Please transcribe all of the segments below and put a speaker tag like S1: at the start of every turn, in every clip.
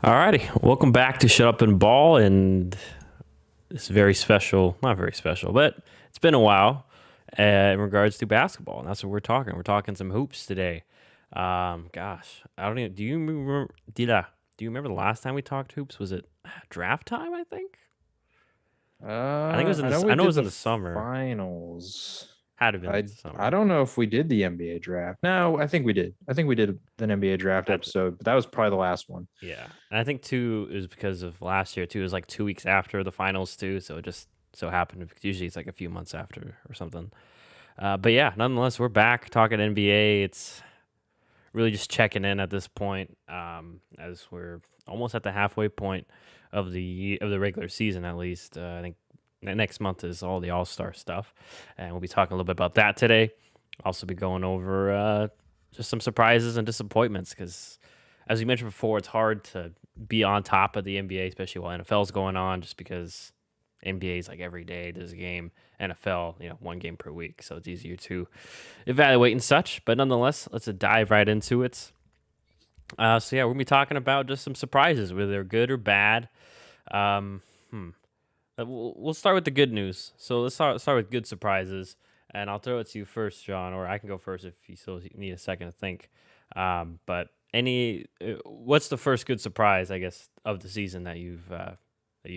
S1: Alrighty, welcome back to Shut Up and Ball, and it's very special, not very special, but it's been a while in regards to basketball, and that's what we're talking. We're talking some hoops today. Gosh, I don't even. Do you remember the last time we talked hoops? Was it draft time? I think it was in
S2: I
S1: the.
S2: know
S1: I
S2: we
S1: know it
S2: did
S1: was in
S2: the
S1: the summer.
S2: finals.
S1: Had to have been
S2: I
S1: the
S2: I
S1: summer.
S2: don't know if we did the NBA draft. No, I think we did. I think we did an NBA draft
S1: I th-
S2: episode, but that was probably the last one.
S1: yeah, and I think too is because of last year too. It was like 2 weeks after the finals too, so it just so happened. Usually it's like a few months after or something. But yeah, nonetheless, we're back talking NBA. It's really just checking in at this point, as we're almost at the halfway point of the regular season. At least I think next month is all the All Star stuff, and we'll be talking a little bit about that today. Also, be going over just some surprises and disappointments because, as we mentioned before, it's hard to be on top of the NBA, especially while NFL's going on, just because NBA is like every day there's a game. NFL, one game per week, so it's easier to evaluate and such. But nonetheless, let's dive right into it. So yeah, we're gonna be talking about just some surprises, whether they're good or bad. Um, hmm. We'll start with the good news. So let's start with good surprises, and I'll throw it to you first, John, or I can go first if you still need a second to think. But what's the first good surprise, I guess, of the season that you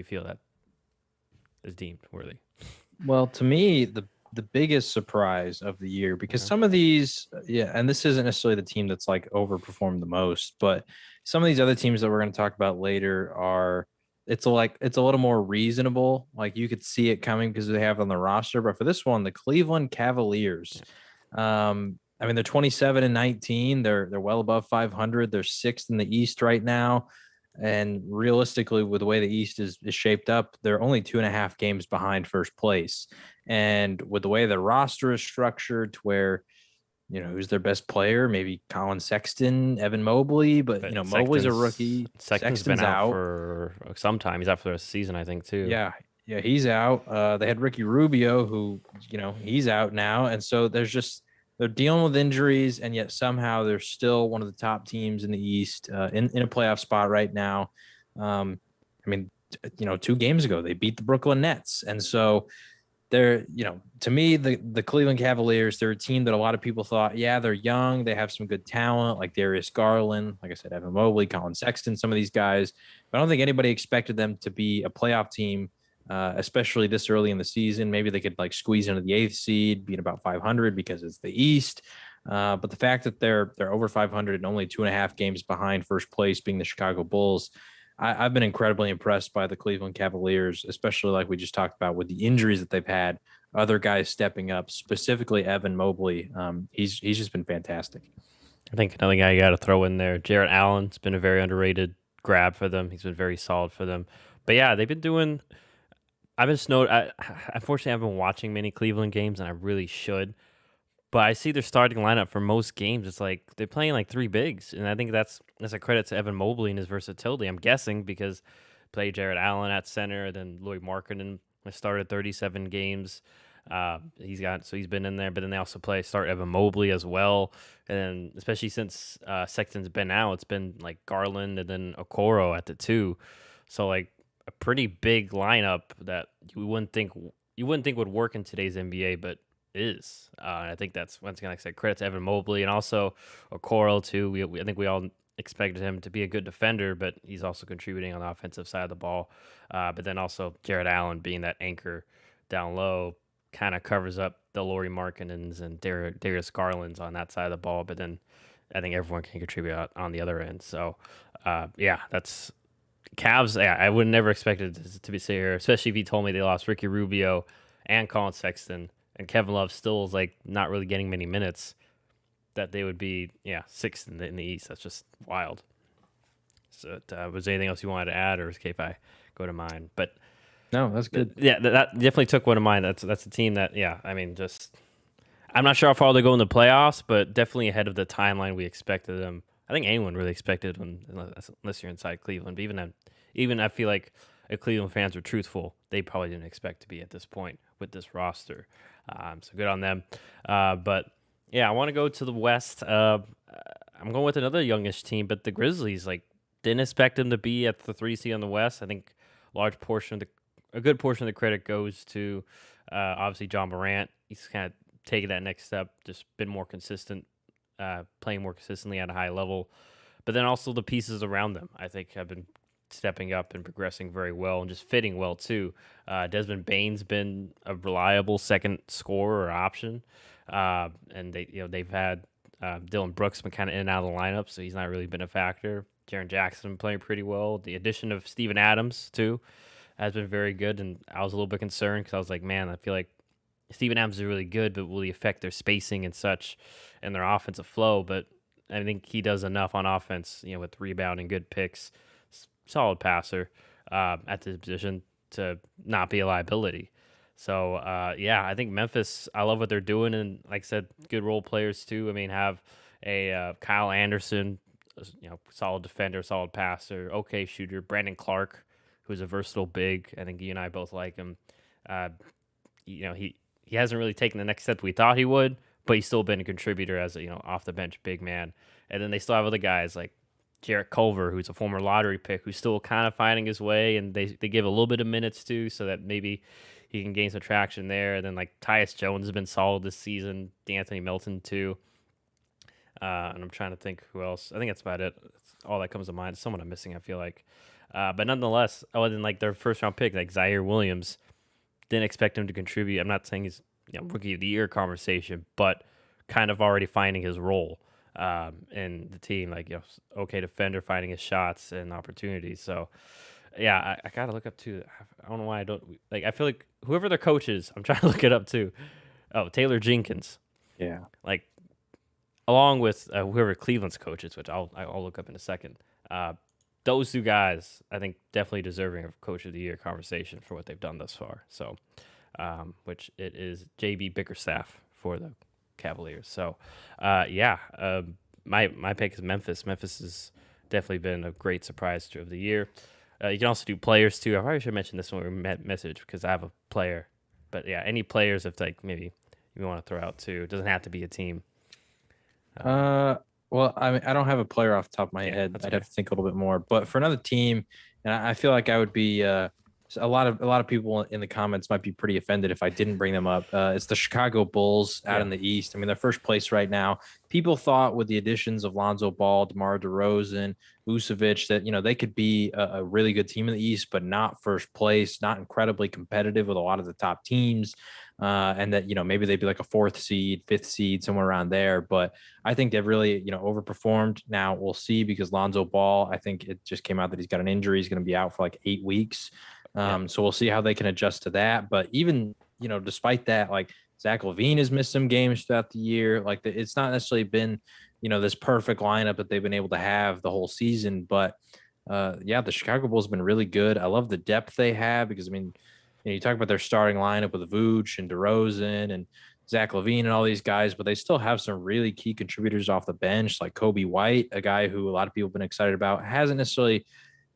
S1: feel that is deemed worthy?
S2: Well, to me, the biggest surprise of the year, because
S1: Okay.
S2: some of these, yeah, and this isn't necessarily the team that's like overperformed the most, but some of these other teams that we're going to talk about later are it's a little more reasonable. Like you could see it coming because they have on the roster. But for this one, the Cleveland Cavaliers, I mean, they're 27 and 19. They're well above 500. They're sixth in the East right now. And realistically, with the way the East is shaped up, they're only 2.5 games behind first place. And with the way the roster is structured, to where who's their best player? Maybe Colin Sexton, Evan Mobley, but
S1: But
S2: Mobley's a
S1: Sexton's
S2: rookie.
S1: Sexton's been
S2: Sexton's
S1: out
S2: out.
S1: for some time. He's out for the rest of the season, I think, too.
S2: Yeah, yeah, he's out. They had Ricky Rubio, who he's out now, and so they're dealing with injuries, and yet somehow they're still one of the top teams in the East, in a playoff spot right now. I mean, 2 games ago they beat the Brooklyn Nets, and so to me, the Cleveland Cavaliers, they're a team that a lot of people thought, yeah, they're young, they have some good talent, like Darius Garland, like I said, Evan Mobley, Colin Sexton, some of these guys. But I don't think anybody expected them to be a playoff team, especially this early in the season. Maybe they could like squeeze into the eighth seed, being about 500 because it's the East. But the fact that they're over 500 and only 2.5 games behind first place, being the Chicago Bulls, I've been incredibly impressed by the Cleveland Cavaliers, especially like we just talked about with the injuries that they've had. Other guys stepping up, specifically Evan Mobley. He's just been fantastic.
S1: I think another guy you got to throw in there, Jarrett Allen's been a very underrated grab for them. He's been very solid for them. But yeah, they've been doing. I've been snowed. Unfortunately, I've been watching many Cleveland games, and I really should. But I see their starting lineup for most games. It's like they're playing like three bigs, and I think that's a credit to Evan Mobley and his versatility. I'm guessing because play Jared Allen at center, then Lloyd Markkinen started 37 games. He's been in there, but then they also start Evan Mobley as well, and especially since Sexton's been out, it's been like Garland and then Okoro at the two, so like a pretty big lineup that you wouldn't think would work in today's NBA, but is. And I think that's once again, like I said, credit to Evan Mobley and also Okoro too. I think we all expected him to be a good defender, but he's also contributing on the offensive side of the ball. But then also Jared Allen being that anchor down low kind of covers up the Laurie Markkinens and Darius Garlands on that side of the ball. But then I think everyone can contribute on the other end. So yeah, that's Cavs. Yeah, I would never expected to be here, especially if you told me they lost Ricky Rubio and Colin Sexton and Kevin Love still is like not really getting many minutes. That they would be sixth in the East. That's just wild. So, was there anything else you wanted to add, or is okay if I go to mine? But
S2: No, that's good.
S1: yeah, that definitely took one of mine. That's a team that I mean, just I'm not sure how far they go in the playoffs, but definitely ahead of the timeline we expected them. I think anyone really expected them, unless you're inside Cleveland. But even I feel like if Cleveland fans were truthful, they probably didn't expect to be at this point with this roster. So good on them. But yeah, I want to go to the West. I'm going with another youngish team, but the Grizzlies, like Didn't expect him to be at the 3 seed on the West. I think a good portion of the credit goes to obviously Ja Morant. He's kind of taken that next step, just been more consistent, playing more consistently at a high level. But then also the pieces around them, I think, have been stepping up and progressing very well and just fitting well too. Desmond Bane's been a reliable second scorer or option, and they've had Dylan Brooks been kind of in and out of the lineup, so he's not really been a factor. Jaren Jackson playing pretty well. The addition of Steven Adams too has been very good, and I was a little bit concerned because I was like, man, I feel like Steven Adams is really good, but will he affect their spacing and such and their offensive flow? But I think he does enough on offense, with rebounding, good picks, solid passer at the position to not be a liability. So, I think Memphis, I love what they're doing. And like I said, good role players too. I mean, have a Kyle Anderson, solid defender, solid passer, okay shooter. Brandon Clark, who's a versatile big. I think you and I both like him. He hasn't really taken the next step we thought he would, but he's still been a contributor as a off the bench big man. And then they still have other guys like Jarrett Culver, who's a former lottery pick, who's still kind of finding his way, and they give a little bit of minutes to, so that maybe he can gain some traction there. And then like Tyus Jones has been solid this season, D'Anthony Melton too. And I'm trying to think who else. I think that's about it. That's all that comes to mind. Someone I'm missing, I feel like. But nonetheless, other than like their first round pick, like Zaire Williams, didn't expect him to contribute. I'm not saying he's rookie of the year conversation, but kind of already finding his role in the team. Like, okay defender, finding his shots and opportunities. So, yeah, I gotta look up too. I don't know why I don't like. I feel like whoever their coach is, I'm trying to look it up too. Oh, Taylor Jenkins.
S2: Yeah.
S1: Like, along with whoever Cleveland's coach is, which I'll look up in a second. Those two guys, I think, definitely deserving of Coach of the Year conversation for what they've done thus far. So, which it is JB Bickerstaff for the Cavaliers. So, my pick is Memphis. Memphis has definitely been a great surprise of the year. You can also do players too. I probably should mention this when we message because I have a player. But yeah, any players if like maybe you want to throw out too. It doesn't have to be a team.
S2: Well, I mean, I don't have a player off the top of my head. I'd have to think a little bit more. But for another team, and I feel like I would be a lot of people in the comments might be pretty offended if I didn't bring them up. It's the Chicago Bulls out in the East. I mean, they're first place right now. People thought with the additions of Lonzo Ball, DeMar DeRozan, Vucevic that they could be a really good team in the East, but not first place, not incredibly competitive with a lot of the top teams. And that maybe they'd be like a 4th seed, 5th seed, somewhere around there. But I think they've really overperformed. Now we'll see because Lonzo Ball, I think it just came out that he's got an injury. He's going to be out for like 8 weeks. So we'll see how they can adjust to that. But even despite that, like Zach LaVine has missed some games throughout the year. Like it's not necessarily been this perfect lineup that they've been able to have the whole season. But the Chicago Bulls have been really good. I love the depth they have because I mean. You talk about their starting lineup with Vooch and DeRozan and Zach LaVine and all these guys, but they still have some really key contributors off the bench, like Kobe White, a guy who a lot of people have been excited about. Hasn't necessarily,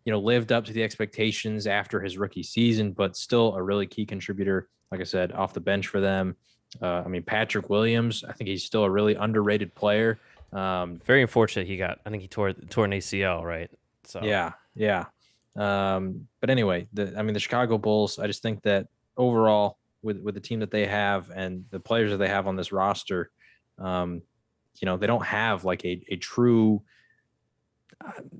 S2: lived up to the expectations after his rookie season, but still a really key contributor, like I said, off the bench for them. I mean, Patrick Williams, I think he's still a really underrated player.
S1: Very unfortunate I think he tore an ACL, right? So
S2: Yeah. But anyway, the Chicago Bulls, I just think that overall with the team that they have and the players that they have on this roster, they don't have like a true,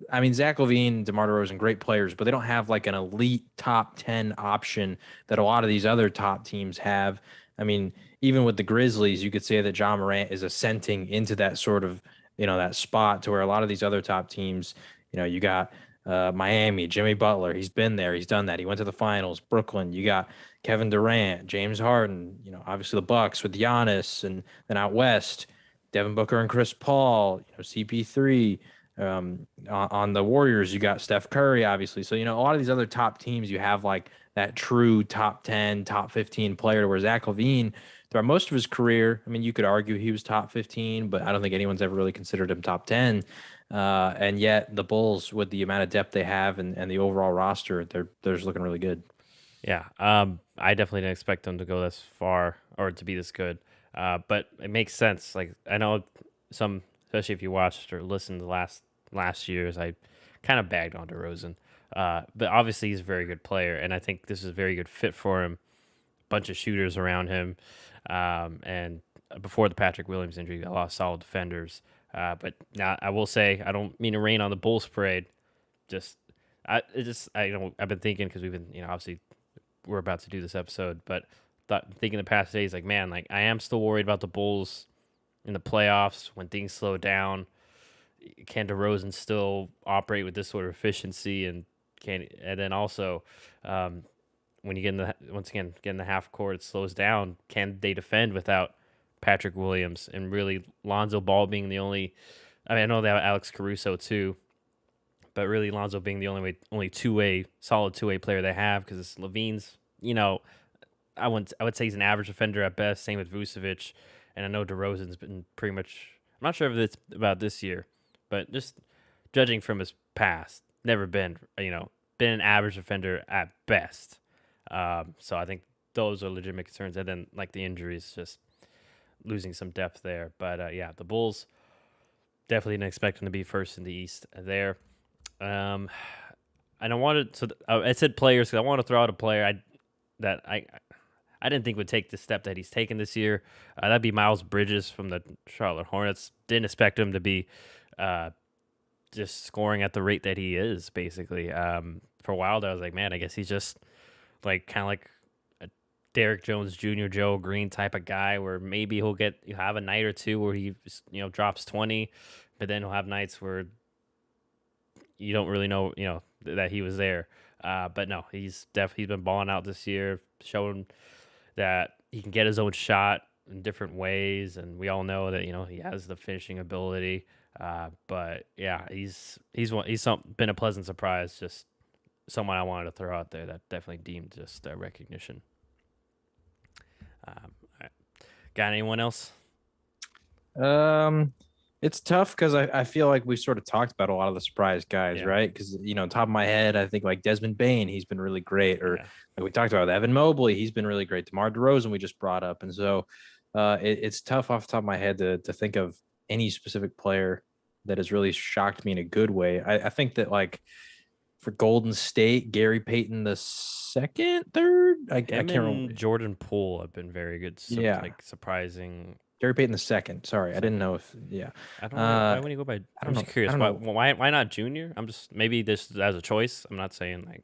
S2: I mean, Zach LaVine, DeMar DeRozan, great players, but they don't have like an elite top 10 option that a lot of these other top teams have. I mean, even with the Grizzlies, you could say that Ja Morant is ascending into that sort of, that spot to where a lot of these other top teams, you got Miami, Jimmy Butler, he's been there, he's done that. He went to the finals. Brooklyn, you got Kevin Durant, James Harden, obviously the Bucks with Giannis, and then out west, Devin Booker and Chris Paul, CP3. On the Warriors, you got Steph Curry, obviously. So, a lot of these other top teams, you have like that true top 10, top 15 player, where Zach LaVine, throughout most of his career, I mean, you could argue he was top 15, but I don't think anyone's ever really considered him top 10. And yet the Bulls, with the amount of depth they have and the overall roster, they're just looking really good.
S1: Yeah. I definitely didn't expect them to go this far or to be this good. But it makes sense. Like I know some, especially if you watched or listened to last year's, I kind of bagged on DeRozan. But obviously he's a very good player, and I think this is a very good fit for him. Bunch of shooters around him, and before the Patrick Williams injury, a lot of solid defenders. But now I will say I don't mean to rain on the Bulls parade. I've been thinking because we've been obviously we're about to do this episode, but thinking the past days like man, like I am still worried about the Bulls in the playoffs when things slow down. Can DeRozan still operate with this sort of efficiency and then also when you get in the half court, it slows down. Can they defend without Patrick Williams and really Lonzo Ball being the only? I mean, I know they have Alex Caruso too, but really Lonzo being the only solid two way player they have because Levine's. I would say he's an average defender at best. Same with Vucevic, and I know DeRozan's been pretty much. I'm not sure if it's about this year, but just judging from his past, never been been an average defender at best. So I think those are legitimate concerns, and then like the injuries, just losing some depth there. But yeah, the Bulls definitely didn't expect them to be first in the East there. And I said players because I want to throw out a player that I didn't think would take the step that he's taken this year. That'd be Miles Bridges from the Charlotte Hornets. Didn't expect him to be just scoring at the rate that he is, basically. For a while, I was like, man, I guess he's just like kind of like a Derrick Jones Jr., Joe Green type of guy where maybe he'll have a night or two where he drops 20, but then he'll have nights where you don't really know that he was there. But no, he's been balling out this year, showing that he can get his own shot in different ways, and we all know that he has the finishing ability. But yeah, he's been a pleasant surprise. Just someone I wanted to throw out there that definitely deemed just recognition. All right. Got anyone else?
S2: It's tough because I feel like we sort of talked about a lot of the surprise guys, right? Because top of my head, I think like Desmond Bane, he's been really great, or like we talked about Evan Mobley, he's been really great. DeMar DeRozan, we just brought up, and so it's tough off the top of my head to think of any specific player that has really shocked me in a good way. I think that like for Golden State, Gary Payton the second, third, I can't remember.
S1: Jordan Poole have been very good. Like surprising.
S2: Gary Payton the second. Sorry, I didn't know if. Yeah,
S1: I don't know. Why would he go by? I'm just curious. Why not Junior? I'm just maybe this as a choice. I'm not saying like.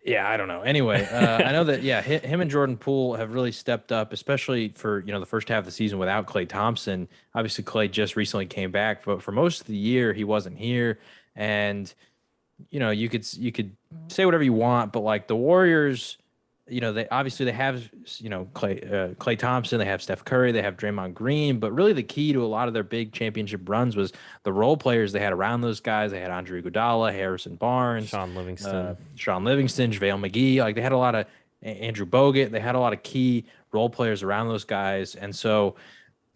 S2: Yeah, I don't know. Anyway, I know that him and Jordan Poole have really stepped up, especially for the first half of the season without Klay Thompson. Obviously, Klay just recently came back, but for most of the year he wasn't here. And you could say whatever you want, but like the Warriors, they obviously they have Klay Thompson, they have Steph Curry, they have Draymond Green, but really the key to a lot of their big championship runs was the role players they had around those guys. They had Andre Iguodala, Harrison Barnes,
S1: Sean Livingston,
S2: JaVale McGee. Like they had a lot of Andrew Bogut. They had a lot of key role players around those guys, and so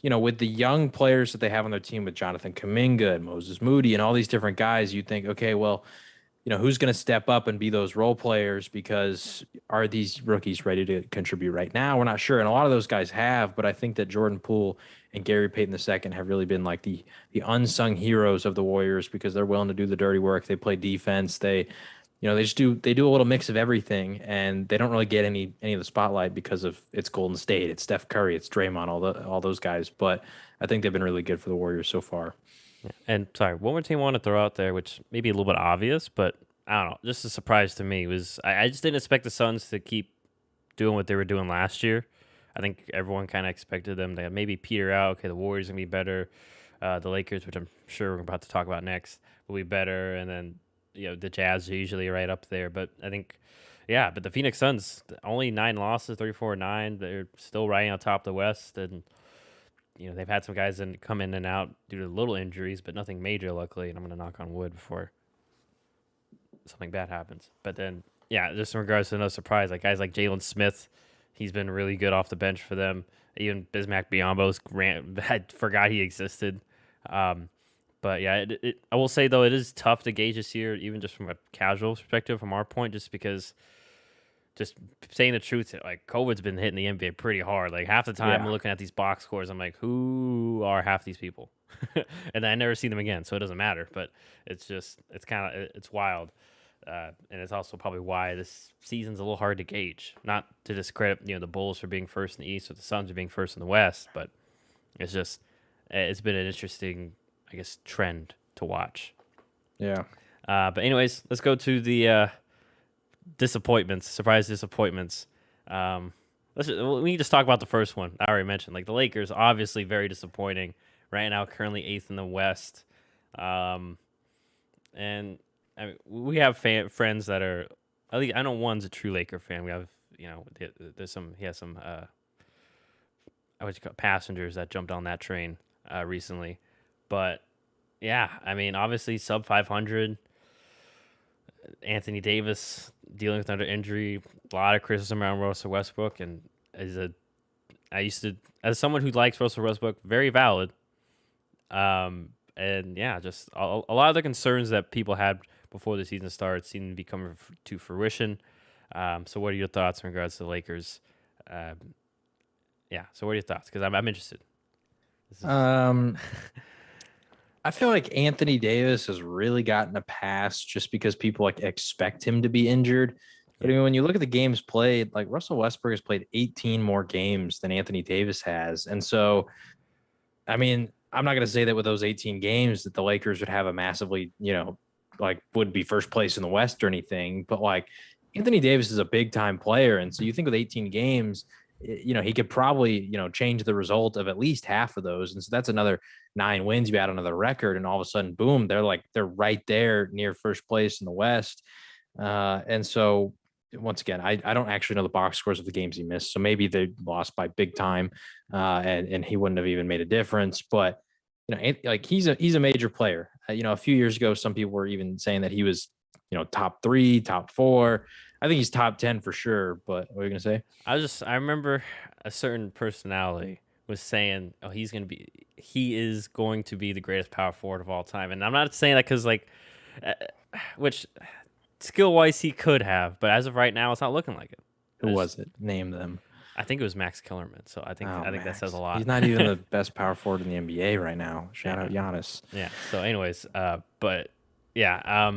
S2: with the young players that they have on their team with Jonathan Kuminga and Moses Moody and all these different guys, you think, okay, well, who's going to step up and be those role players, because are these rookies ready to contribute right now? We're not sure. And a lot of those guys have, but I think that Jordan Poole and Gary Payton II have really been like the unsung heroes of the Warriors because they're willing to do the dirty work. They play defense. They do a little mix of everything, and they don't really get any of the spotlight because of it's Golden State, it's Steph Curry, it's Draymond, all those guys. But I think they've been really good for the Warriors so far.
S1: And sorry, one more team I want to throw out there, which may be a little bit obvious, but I don't know, just a surprise to me was I just didn't expect the Suns to keep doing what they were doing last year. I think everyone kind of expected them to maybe peter out. Okay, the Warriors going to be better. The Lakers, which I'm sure we're about to talk about next, will be better. And then, the Jazz are usually right up there. But I think, but the Phoenix Suns, only 9 losses, 34-9. They're still riding on top of the West. And they've had some guys come in and out due to little injuries, but nothing major, luckily. And I'm going to knock on wood before something bad happens. But then, just in regards to no surprise, like guys like Jalen Smith, he's been really good off the bench for them. Even Bismack Biyombo's I forgot he existed. But yeah, I will say though, it is tough to gauge this year, even just from a casual perspective, from our point, just because just saying the truth, like COVID's been hitting the NBA pretty hard. Like half the time I'm
S2: Yeah.
S1: looking at these box scores, I'm like, who are half these people? And then I never see them again, so it doesn't matter. But it's kind of it's wild, and it's also probably why this season's a little hard to gauge. Not to discredit the Bulls for being first in the East or the Suns for being first in the West, but it's just it's been an interesting, I guess, trend to watch.
S2: Yeah.
S1: But anyways, let's go to the disappointments, surprise disappointments. Um, we can just talk about the first one. I already mentioned, like the Lakers, obviously very disappointing right now, currently eighth in the West. Um, and I mean, we have friends that are, at least I know one's a true Laker fan. We have, there's some, he has some, what you call passengers that jumped on that train recently. But yeah, I mean, obviously sub 500. Anthony Davis dealing with another injury, a lot of criticism around Russell Westbrook, and I used to, as someone who likes Russell Westbrook, very valid. And yeah, just a lot of the concerns that people had before the season started seem to be coming to fruition. So what are your thoughts in regards to the Lakers? Yeah, so what are your thoughts? Because I'm interested.
S2: Um, I feel like Anthony Davis has really gotten a pass just because people like expect him to be injured. But I
S1: Yeah,
S2: mean, when you look at the games played, like Russell Westbrook has played 18 more games than Anthony Davis has. And so, I mean, I'm not going to say that with those 18 games that the Lakers would have a massively, like would be first place in the West or anything. But like Anthony Davis is a big time player. And so you think with 18 games, he could probably, change the result of at least half of those. And so that's another 9 wins you add onto the record. And all of a sudden, boom, they're right there near first place in the West. And so once again, I don't actually know the box scores of the games he missed. So maybe they lost by big time, and he wouldn't have even made a difference. But like he's a major player. A few years ago, some people were even saying that he was, top 3, top 4. I think he's top 10 for sure. But what are you gonna say?
S1: I remember a certain personality was saying, "Oh, he is going to be the greatest power forward of all time." And I'm not saying that because like, uh, which skill wise he could have, but as of right now, it's not looking like it.
S2: Who was it? Name them.
S1: I think it was Max Kellerman. So
S2: Oh,
S1: I think that says a
S2: Max.
S1: lot.
S2: He's not even the best power forward in the NBA right now. Shout
S1: Yeah,
S2: out Giannis.
S1: yeah. So anyways, but yeah,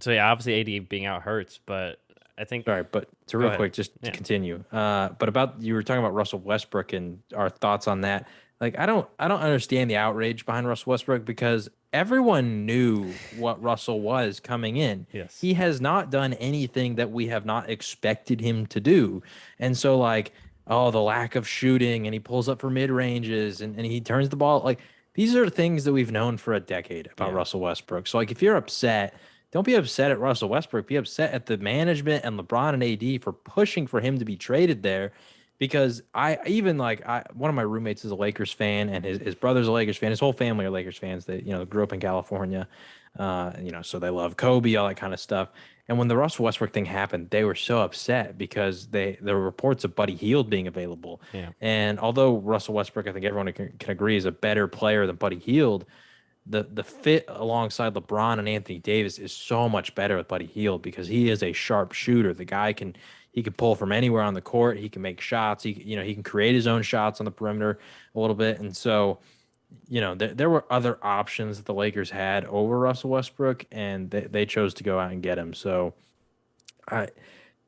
S1: so yeah, obviously AD being out hurts, but I think
S2: Sorry, but to
S1: go
S2: real
S1: ahead.
S2: quick, just to
S1: Yeah,
S2: continue. But about you were talking about Russell Westbrook and our thoughts on that. Like, I don't understand the outrage behind Russell Westbrook because everyone knew what Russell was coming in.
S1: yes,
S2: He has not done anything that we have not expected him to do. And so, like, oh, the lack of shooting, and he pulls up for mid ranges and he turns the ball. Like, these are things that we've known for a decade about
S1: yeah,
S2: Russell Westbrook. So, like, if you're upset, don't be upset at Russell Westbrook. Be upset at the management and LeBron and AD for pushing for him to be traded there. Because I even like one of my roommates is a Lakers fan and his brother's a Lakers fan. His whole family are Lakers fans. They grew up in California, so they love Kobe, all that kind of stuff. And when the Russell Westbrook thing happened, they were so upset because there were reports of Buddy Hield being available.
S1: yeah,
S2: And although Russell Westbrook, I think everyone can agree, is a better player than Buddy Hield, the fit alongside LeBron and Anthony Davis is so much better with Buddy Hield because he is a sharp shooter. The guy he can pull from anywhere on the court. He can make shots. He can create his own shots on the perimeter a little bit. And so, there were other options that the Lakers had over Russell Westbrook, and they chose to go out and get him. So, I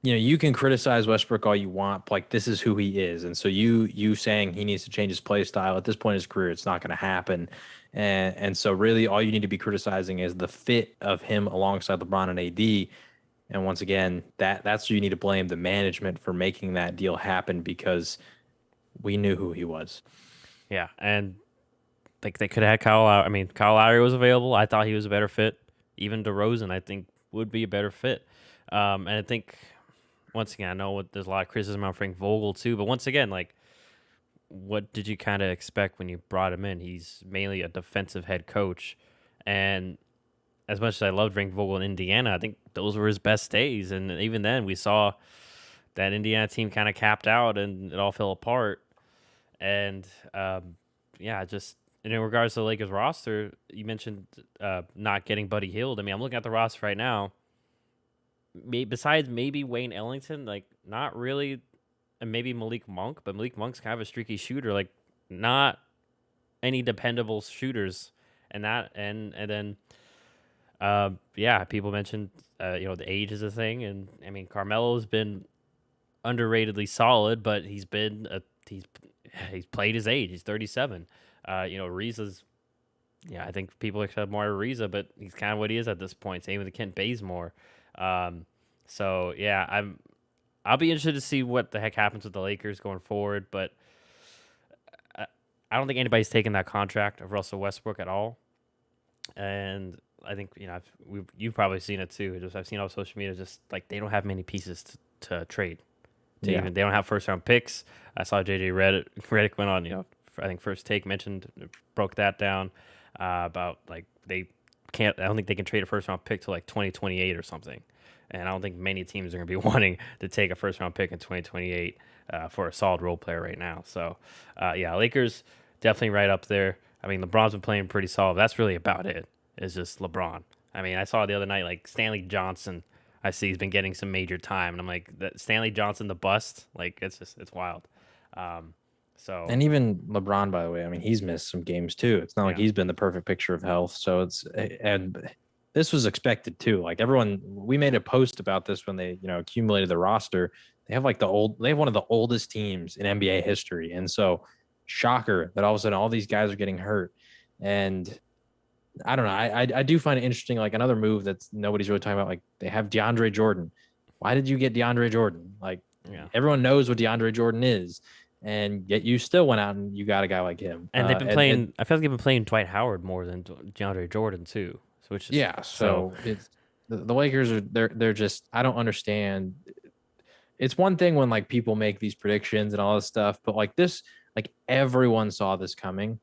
S2: you can criticize Westbrook all you want, but like this is who he is. And so you saying he needs to change his play style at this point in his career, it's not going to happen. And so really all you need to be criticizing is the fit of him alongside LeBron and AD. And once again, that's who you need to blame the management for making that deal happen because we knew who he was.
S1: yeah. And like they could have had Kyle Lowry. I mean, Kyle Lowry was available. I thought he was a better fit. Even DeRozan, I think, would be a better fit. And I think once again, I know there's a lot of criticism on Frank Vogel too, but once again, like, what did you kind of expect when you brought him in? He's mainly a defensive head coach, and as much as I loved Frank Vogel in Indiana, I think those were his best days. And even then, we saw that Indiana team kind of capped out, and it all fell apart. And yeah, just and in regards to the Lakers roster, you mentioned not getting Buddy Hield. I mean, I'm looking at the roster right now. besides maybe Wayne Ellington, like not really, and maybe Malik Monk, but Malik Monk's kind of a streaky shooter, like not any dependable shooters, and then yeah, people mentioned the age is a thing, and I mean Carmelo's been underratedly solid, but he's played his age. He's 37. Ariza's I think people expect more of Ariza, but he's kind of what he is at this point. Same with Kent Bazemore. So yeah, I'll be interested to see what the heck happens with the Lakers going forward, but I don't think anybody's taken that contract of Russell Westbrook at all. And I think you've probably seen it too. I've seen all social media just like they don't have many pieces to trade.
S2: Yeah.
S1: They don't have first round picks. I saw JJ Redick went on. I think First Take broke that down about like they can't. I don't think they can trade a first round pick to like 2028 or something. And I don't think many teams are going to be wanting to take a first round pick in 2028 for a solid role player right now. So yeah, Lakers definitely right up there. I mean, LeBron's been playing pretty solid. That's really about it. It's just LeBron. I mean, I saw the other night like Stanley Johnson. I see he's been getting some major time, and I'm like, that Stanley Johnson the bust. Like it's wild.
S2: And even LeBron, by the way, I mean, he's missed some games too. It's not like he's been the perfect picture of health. So and this was expected too. Like we made a post about this when they accumulated the roster. They have one of the oldest teams in NBA history, and so shocker that all of a sudden all these guys are getting hurt. And I don't know. I do find it interesting. Like another move that nobody's really talking about. Like they have DeAndre Jordan. Why did you get DeAndre Jordan? Like everyone knows what DeAndre Jordan is, and yet you still went out and you got a guy like him.
S1: And they've been playing. I feel like they've been playing Dwight Howard more than DeAndre Jordan too. Which is
S2: so it's the Lakers are they're just I don't understand. It's one thing when like people make these predictions and all this stuff, but like this, like everyone saw this coming.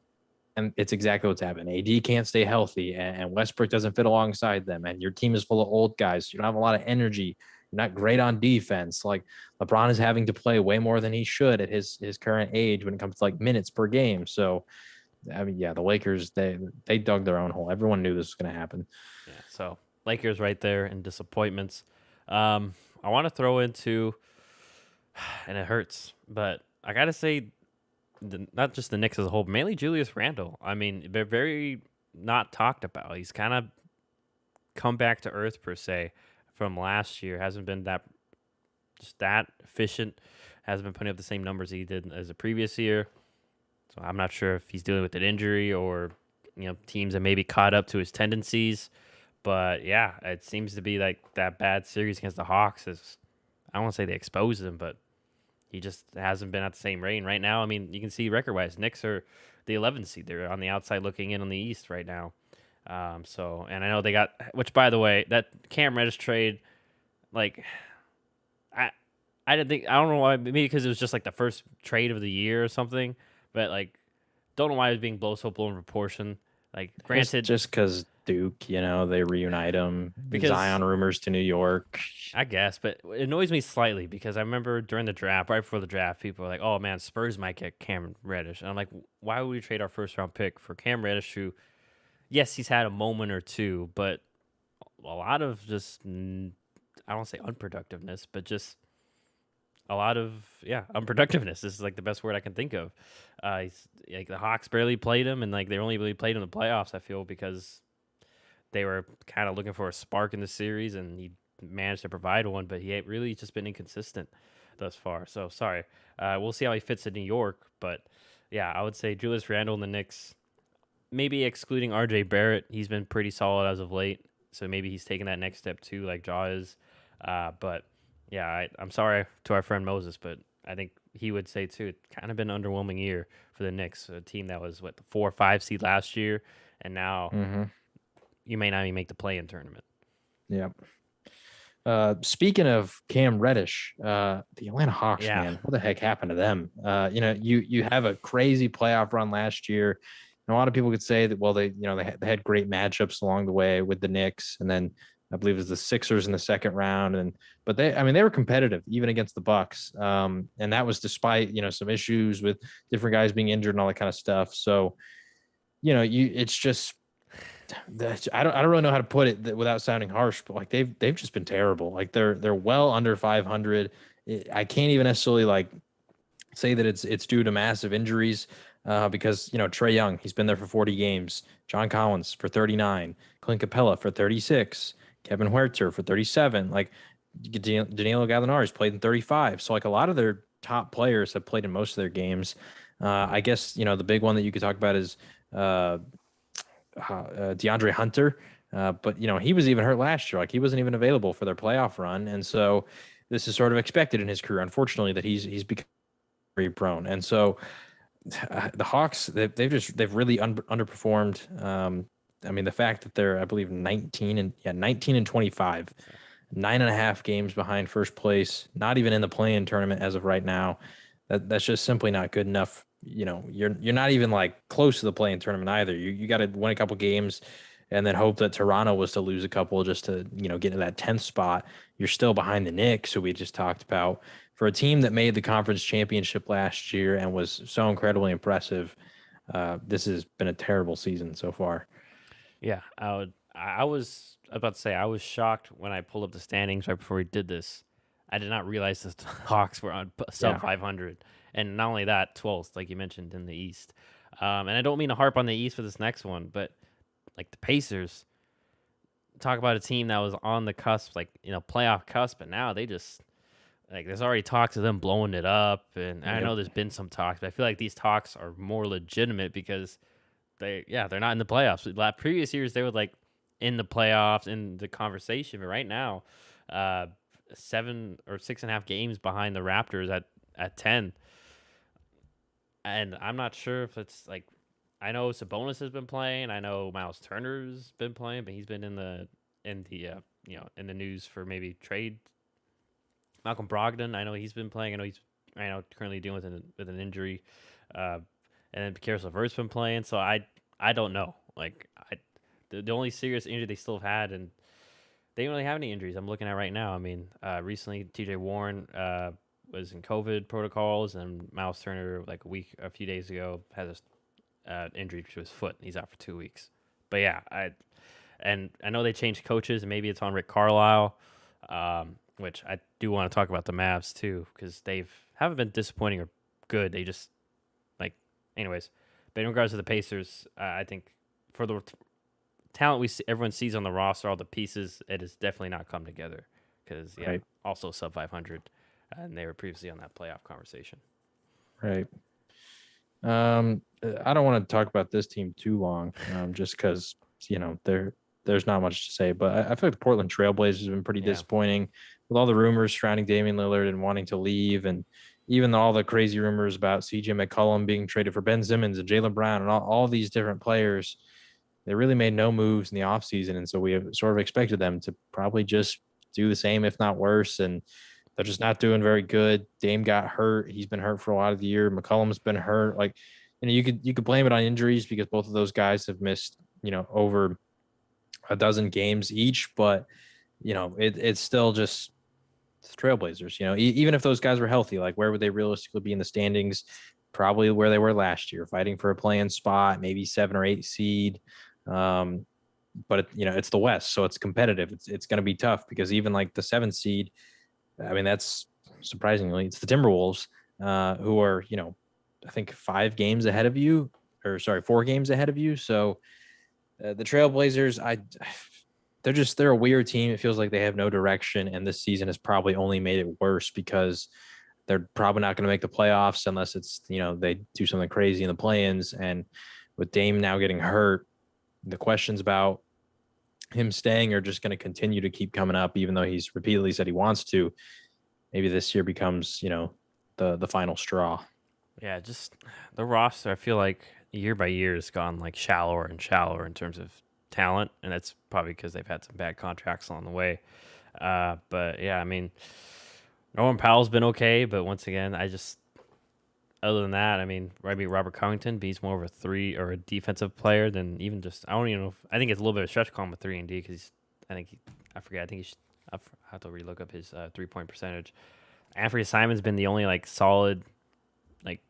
S2: And it's exactly what's happened. AD can't stay healthy, and Westbrook doesn't fit alongside them. And your team is full of old guys. You don't have a lot of energy. You're not great on defense. Like LeBron is having to play way more than he should at his current age when it comes to like minutes per game. So, I mean, yeah, the Lakers they dug their own hole. Everyone knew this was going to happen.
S1: Yeah. So Lakers right there in disappointments. I want to throw into, and it hurts, but I got to say. Not just the Knicks as a whole, mainly Julius Randle. I mean, they're very not talked about. He's kind of come back to earth per se from last year. Hasn't been that efficient. Hasn't been putting up the same numbers he did as the previous year. So I'm not sure if he's dealing with an injury or teams that maybe caught up to his tendencies. But yeah, it seems to be like that bad series against the Hawks is. I don't want to say they exposed him, but. He just hasn't been at the same rate. Right now, I mean, you can see record-wise, Knicks are the 11th seed. They're on the outside looking in on the East right now. And I know they got, which by the way, that Cam Reddish trade, like, I don't know why, maybe because it was just like the first trade of the year or something, but like, don't know why it was being so blown proportion. Like, granted,
S2: just because Duke, they reunite him. Because Zion rumors to New York.
S1: I guess, but it annoys me slightly because I remember during the draft, right before the draft, people were like, "Oh man, Spurs might get Cam Reddish," and I'm like, "Why would we trade our first round pick for Cam Reddish?" Who, yes, he's had a moment or two, but a lot of just I don't want to say unproductiveness, but just a lot of unproductiveness. This is like the best word I can think of. He's like the Hawks barely played him, and like they only really played him in the playoffs. I feel because they were kind of looking for a spark in the series, and he managed to provide one, but he ain't really just been inconsistent thus far. So sorry. We'll see how he fits in New York, but yeah, I would say Julius Randle and the Knicks, maybe excluding RJ Barrett, he's been pretty solid as of late. So maybe he's taking that next step too, like Ja is. But yeah, I'm sorry to our friend Moses, but I think he would say too, it's kind of been an underwhelming year for the Knicks, a team that was the 4 or 5 seed last year, and now you may not even make the play-in tournament.
S2: Yeah. Speaking of Cam Reddish, the Atlanta Hawks, man, what the heck happened to them? You have a crazy playoff run last year. And a lot of people could say that, well, they had great matchups along the way with the Knicks, and then I believe it was the Sixers in the second round. But they were competitive even against the Bucks. And that was despite, some issues with different guys being injured and all that kind of stuff. So, it's just I don't really know how to put it without sounding harsh, but like they've just been terrible. Like they're well under 500. I can't even necessarily like say that it's due to massive injuries, because Trey Young, he's been there for 40 games, John Collins for 39, Clint Capella for 36, Kevin Huerter for 37. Like Danilo Gallinari's played in 35. So like a lot of their top players have played in most of their games. I guess the big one that you could talk about is uh, DeAndre Hunter. But he was even hurt last year. Like he wasn't even available for their playoff run, and so this is sort of expected in his career. Unfortunately, that he's become very prone, and so the Hawks they've really underperformed. I mean, the fact that they're, I believe, 19 and 25, 9.5 games behind first place, not even in the play-in tournament as of right now. That's just simply not good enough. You're not even like close to the play-in tournament either. You got to win a couple games and then hope that Toronto was to lose a couple just to, get into that 10th spot. You're still behind the Knicks, who we just talked about. For a team that made the conference championship last year and was so incredibly impressive, this has been a terrible season so far.
S1: Yeah, I was about to say I was shocked when I pulled up the standings right before we did this. I did not realize the Hawks were on sub
S2: Yeah.
S1: 500, and not only that, 12th, like you mentioned, in the East. And I don't mean to harp on the East for this next one, but like the Pacers, talk about a team that was on the cusp, like playoff cusp, but now they just like there's already talks of them blowing it up, and I
S2: Yep.
S1: know there's been some talks, but I feel like these talks are more legitimate because they're not in the playoffs. Previous years they were like in the playoffs in the conversation, but right now, 7 or 6.5 games behind the Raptors at 10, and I'm not sure if it's like I know Sabonis has been playing, I know Miles Turner's been playing, but he's been in the news for maybe trade. Malcolm Brogdon, I know he's been playing. I know he's right now currently dealing with an injury, uh, and then Karis LeVert's been playing. So I don't know. Like the only serious injury they still have had, and they don't really have any injuries. I'm looking at right now. I mean, recently T.J. Warren was in COVID protocols, and Miles Turner like a few days ago had a injury to his foot. He's out for 2 weeks. But yeah, I know they changed coaches, and maybe it's on Rick Carlisle. Which I do want to talk about the Mavs too, because haven't been disappointing or good. They just like, anyways. But in regards to the Pacers, I think for the talent everyone sees on the roster, all the pieces, it has definitely not come together. Because
S2: Right.
S1: also sub 500, and they were previously on that playoff conversation.
S2: Right. I don't want to talk about this team too long, just because there's not much to say. But I feel like the Portland Trailblazers have been pretty
S1: Yeah,
S2: disappointing with all the rumors surrounding Damian Lillard and wanting to leave, and even all the crazy rumors about CJ McCollum being traded for Ben Simmons and Jaylen Brown and all these different players. They really made no moves in the offseason, and so we have sort of expected them to probably just do the same, if not worse. And they're just not doing very good. Dame got hurt. He's been hurt for a lot of the year. McCollum's been hurt. Like, you could blame it on injuries because both of those guys have missed, over a dozen games each. But it's still just Trailblazers. Even if those guys were healthy, like where would they realistically be in the standings? Probably where they were last year, fighting for a play-in spot, maybe 7 or 8 seed. Um, but it's the West, so it's competitive. It's going to be tough because even like the 7th seed, I mean, that's surprisingly, it's the Timberwolves, who are, I think 5 games ahead of you, or sorry, 4 games ahead of you. So the Trailblazers, they're a weird team. It feels like they have no direction, and this season has probably only made it worse because they're probably not going to make the playoffs unless it's they do something crazy in the play-ins. And with Dame now getting hurt, the questions about him staying are just going to continue to keep coming up, even though he's repeatedly said he wants to. Maybe this year becomes, the final straw.
S1: yeah, just the roster. I feel like year by year has gone like shallower and shallower in terms of talent, and that's probably because they've had some bad contracts along the way. But yeah, I mean, Norman Powell's been okay, but once again, other than that, I mean, maybe Robert Covington, but he's more of a three or a defensive player than even just. I don't even know. I think it's a little bit of a stretch to call him a 3-and-D because I forget. I think I have to relook up his 3-point percentage. Anthony Simon's been the only like solid, like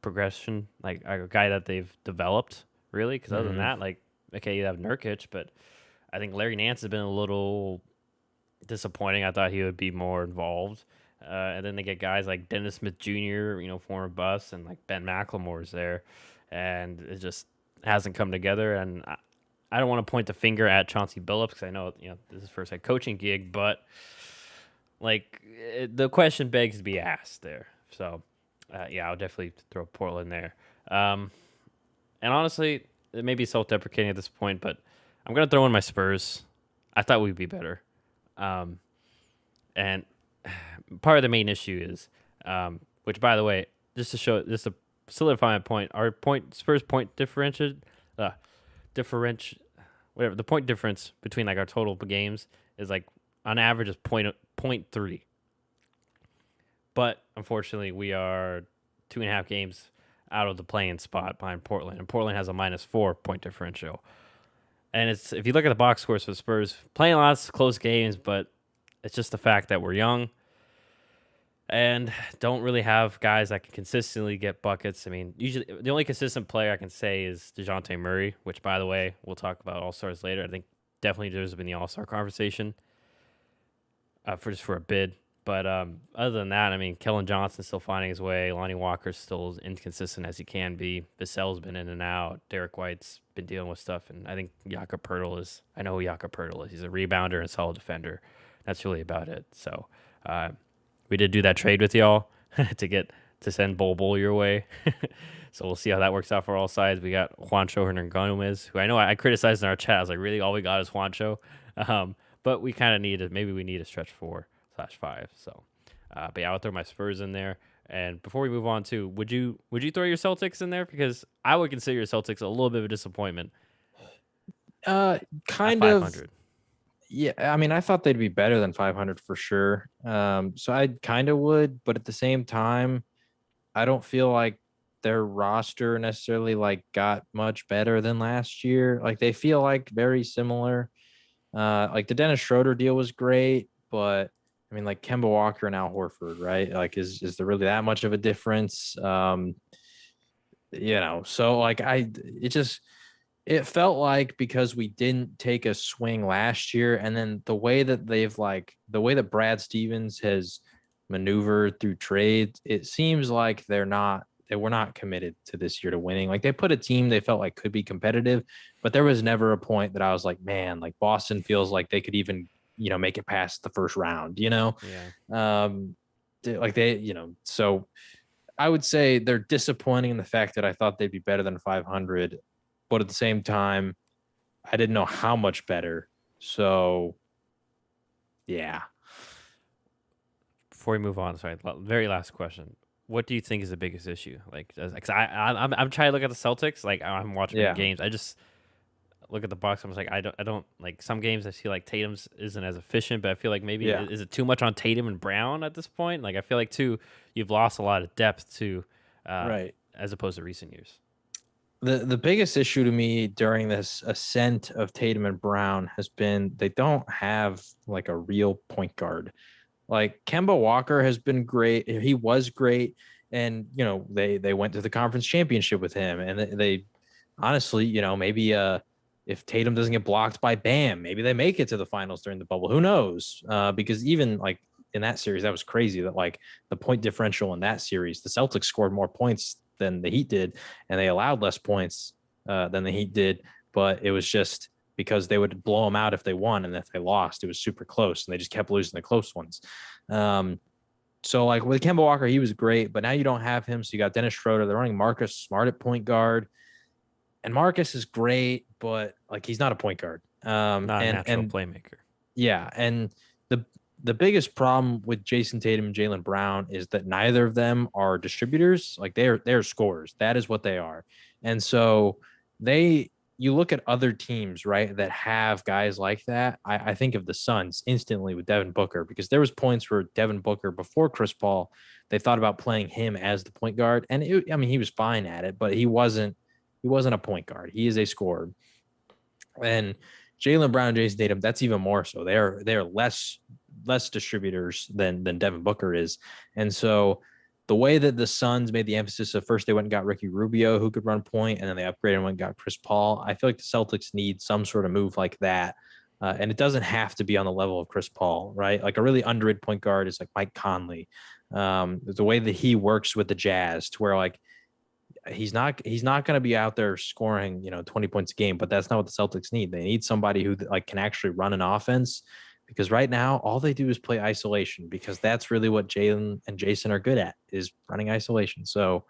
S1: progression, like a guy that they've developed really. Because other than
S2: Mm-hmm.
S1: that, like okay, you have Nurkic, but I think Larry Nance has been a little disappointing. I thought he would be more involved. And then they get guys like Dennis Smith Jr., former Buss, and like Ben McLemore's there, and it just hasn't come together. And I don't want to point the finger at Chauncey Billups because I know this is his first head coaching gig, but like the question begs to be asked there. So yeah, I'll definitely throw Portland there. And honestly, it may be self-deprecating at this point, but I'm gonna throw in my Spurs. I thought we'd be better. Um, and part of the main issue is, which by the way, just to solidify my point, our Spurs point whatever the point difference between like our total games is like on average is point 3. But unfortunately, we are 2.5 games out of the playing spot behind Portland, and Portland has a -4 point differential. And it's if you look at the box scores for the Spurs, playing lots of close games, but it's just the fact that we're young and don't really have guys that can consistently get buckets. I mean, usually the only consistent player I can say is DeJounte Murray, which, by the way, we'll talk about All-Stars later. I think definitely deserves to be in the All-Star conversation for a bid. But other than that, I mean, Kellen Johnson's still finding his way. Lonnie Walker's still as inconsistent as he can be. Vassell's been in and out. Derek White's been dealing with stuff. And I think Jakob Poeltl is – I know who Jakob Poeltl is. He's a rebounder and solid defender. That's really about it. So we did do that trade with y'all to send Bol your way. So we'll see how that works out for all sides. We got Juancho Hernangomez, who I know I criticized in our chat. I was like, really, all we got is Juancho? But we kind of maybe we need a stretch 4/5. So, but yeah, I'll throw my Spurs in there. And before we move on to, would you throw your Celtics in there? Because I would consider your Celtics a little bit of a disappointment.
S2: Kind of. Yeah, I mean, I thought they'd be better than 500 for sure. So I kind of would, but at the same time, I don't feel like their roster necessarily like got much better than last year. Like they feel like very similar. Like the Dennis Schroeder deal was great, but I mean, like Kemba Walker and Al Horford, right? Like, is there really that much of a difference? So like it felt like because we didn't take a swing last year, and then the way that Brad Stevens has maneuvered through trades, it seems like they were not committed to this year to winning. Like they put a team they felt like could be competitive, but there was never a point that I was like, man, like Boston feels like they could even, make it past the first round,
S1: Yeah.
S2: So I would say they're disappointing in the fact that I thought they'd be better than 500, but at the same time, I didn't know how much better. So, yeah.
S1: Before we move on, sorry, very last question. What do you think is the biggest issue? Like, cause I'm trying to look at the Celtics. Like, I'm watching the games. I just look at the box. I'm just like, I don't like some games. I feel like Tatum's isn't as efficient, but I feel like maybe is it too much on Tatum and Brown at this point? Like, I feel like you've lost a lot of depth too,
S2: right,
S1: as opposed to recent years.
S2: The biggest issue to me during this ascent of Tatum and Brown has been they don't have like a real point guard. Like Kemba Walker has been great. He was great. And, they went to the conference championship with him. And they honestly, maybe if Tatum doesn't get blocked by Bam, maybe they make it to the finals during the bubble. Who knows? Because even like in that series, that was crazy that like the point differential in that series, the Celtics scored more points than the Heat did, and they allowed less points than the Heat did. But it was just because they would blow them out if they won, and if they lost, it was super close, and they just kept losing the close ones. So like with Kemba Walker, he was great, but now you don't have him. So you got Dennis Schroeder. They're running Marcus Smart at point guard, and Marcus is great, but like he's not a point guard.
S1: Not a natural playmaker.
S2: Yeah, and the biggest problem with Jason Tatum and Jaylen Brown is that neither of them are distributors. Like they're scorers. That is what they are. And so you look at other teams, right, that have guys like that. I think of the Suns instantly with Devin Booker, because there was points where Devin Booker, before Chris Paul, they thought about playing him as the point guard. And he was fine at it, but he wasn't a point guard. He is a scorer. And Jaylen Brown and Jason Tatum, that's even more so. They're less distributors than Devin Booker is. And so the way that the Suns made the emphasis of first they went and got Ricky Rubio who could run point, and then they upgraded and went and got Chris Paul. I feel like the Celtics need some sort of move like that. And it doesn't have to be on the level of Chris Paul, right? Like a really underrated point guard is like Mike Conley. The way that he works with the Jazz, to where like he's not going to be out there scoring 20 points a game, but that's not what the Celtics need. They need somebody who like can actually run an offense, because right now all they do is play isolation, because that's really what Jalen and Jason are good at, is running isolation. So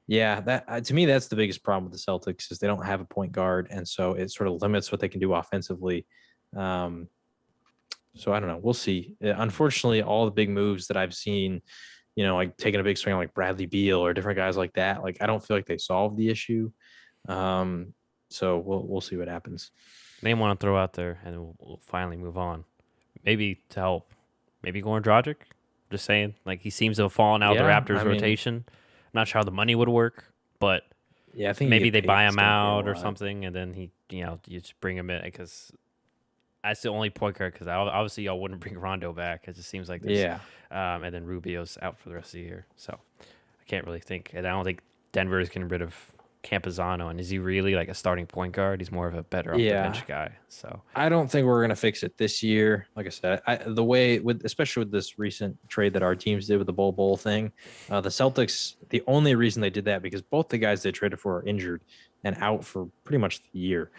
S2: yeah, that to me, that's the biggest problem with the Celtics, is they don't have a point guard, and so it sort of limits what they can do offensively. Um, so I don't know. We'll see. Unfortunately, all the big moves that I've seen, like taking a big swing like Bradley Beal or different guys like that, like I don't feel like they solved the issue. So we'll see what happens.
S1: Name one to throw out there, and we'll finally move on. Maybe to help. Maybe Goran Dragic. Just saying, like he seems to have fallen out of the
S2: Yeah,
S1: Raptors
S2: I mean,
S1: rotation. Not sure how the money would work, but
S2: yeah, I think you
S1: maybe
S2: get
S1: they
S2: paid
S1: buy
S2: to
S1: him
S2: stay here a
S1: out or
S2: lot.
S1: something, and then you just bring him in, because that's the only point guard. Because obviously y'all wouldn't bring Rondo back. It just seems like there's,
S2: Yeah,
S1: and then Rubio's out for the rest of the year, so I can't really think. And I don't think Denver is getting rid of Campazano. And is he really like a starting point guard? He's more of a better off the
S2: yeah.
S1: bench guy. So
S2: I don't think we're gonna fix it this year. Like I said, the way with especially with this recent trade that our teams did with the Bull thing, the Celtics. The only reason they did that, because both the guys they traded for are injured and out for pretty much the year,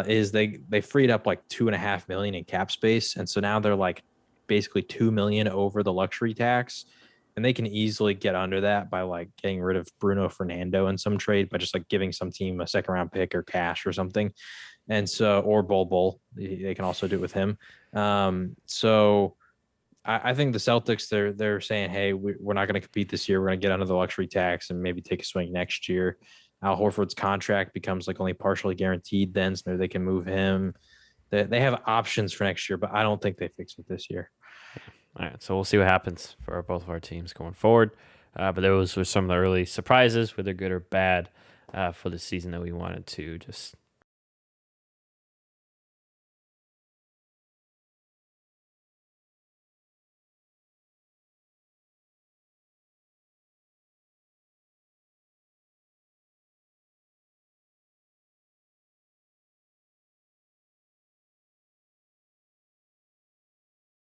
S2: is they freed up like 2.5 million in cap space, and so now they're like basically 2 million over the luxury tax, and they can easily get under that by like getting rid of Bruno Fernando in some trade, by just like giving some team a second round pick or cash or something. And so, or Bull, they can also do it with him. So I think the Celtics, they're saying, hey, we're not going to compete this year. We're going to get under the luxury tax and maybe take a swing next year. Al Horford's contract becomes like only partially guaranteed then, so they can move him. They have options for next year, but I don't think they fix it this year.
S1: all right, so we'll see what happens for both of our teams going forward. But those were some of the early surprises, whether good or bad, for the season that we wanted to just